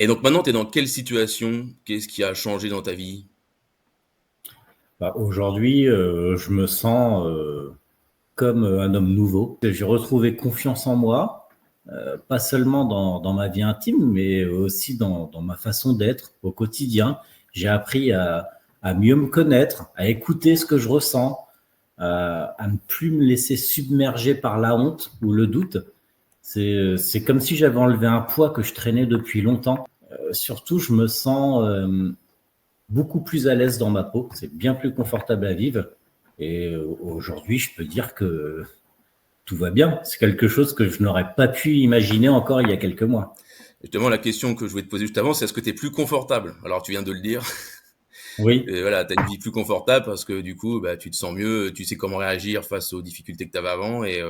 Et donc maintenant, tu es dans quelle situation? Qu'est-ce qui a changé dans ta vie? Bah, aujourd'hui, je me sens comme un homme nouveau. J'ai retrouvé confiance en moi, pas seulement dans ma vie intime, mais aussi dans ma façon d'être au quotidien. J'ai appris à mieux me connaître, à écouter ce que je ressens, à ne plus me laisser submerger par la honte ou le doute. C'est comme si j'avais enlevé un poids que je traînais depuis longtemps. Surtout, je me sens beaucoup plus à l'aise dans ma peau. C'est bien plus confortable à vivre. Et aujourd'hui, je peux dire que tout va bien. C'est quelque chose que je n'aurais pas pu imaginer encore il y a quelques mois. Justement, la question que je voulais te poser juste avant, c'est est-ce que tu es plus confortable? Alors, tu viens de le dire. Oui, Et voilà, tu as une vie plus confortable parce que du coup, bah, tu te sens mieux, tu sais comment réagir face aux difficultés que tu avais avant et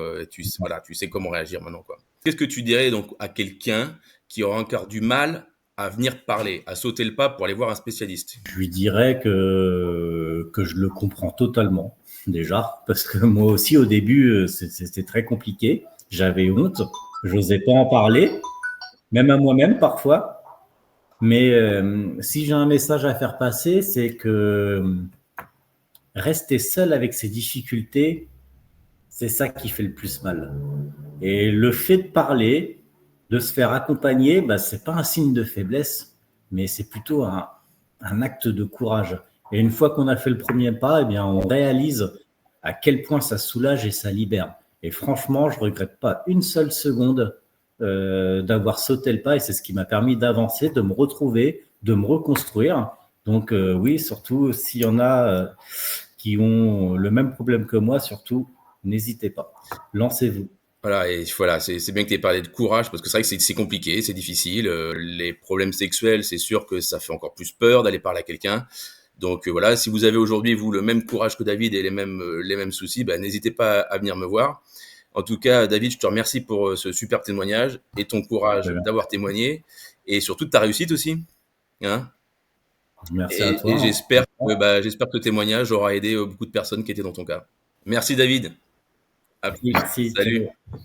voilà, tu sais comment réagir maintenant, quoi. Qu'est-ce que tu dirais donc à quelqu'un qui aura encore du mal à venir parler, à sauter le pas pour aller voir un spécialiste? je lui dirais que je le comprends totalement, déjà, parce que moi aussi, au début, c'était très compliqué. J'avais honte, j'osais pas en parler, même à moi-même parfois. Mais si j'ai un message à faire passer, c'est que rester seul avec ses difficultés, c'est ça qui fait le plus mal. Et le fait de parler, de se faire accompagner, bah, c'est pas un signe de faiblesse, mais c'est plutôt un acte de courage. Et une fois qu'on a fait le premier pas, eh bien, on réalise à quel point ça soulage et ça libère. Et franchement, je regrette pas une seule seconde d'avoir sauté le pas, et c'est ce qui m'a permis d'avancer, de me retrouver, de me reconstruire. Donc oui, surtout s'il y en a qui ont le même problème que moi, surtout, n'hésitez pas. Lancez-vous. Voilà, et voilà, c'est bien que tu aies parlé de courage parce que c'est vrai que c'est compliqué, c'est difficile. Les problèmes sexuels, c'est sûr que ça fait encore plus peur d'aller parler à quelqu'un. Donc voilà, si vous avez aujourd'hui, vous, le même courage que David et les mêmes soucis, bah, n'hésitez pas à venir me voir. En tout cas, David, je te remercie pour ce super témoignage et ton courage d'avoir témoigné et surtout de ta réussite aussi. Hein. Merci à Et toi. j'espère que ce témoignage aura aidé beaucoup de personnes qui étaient dans ton cas. Merci David. À plus. Merci. Salut. Ciao.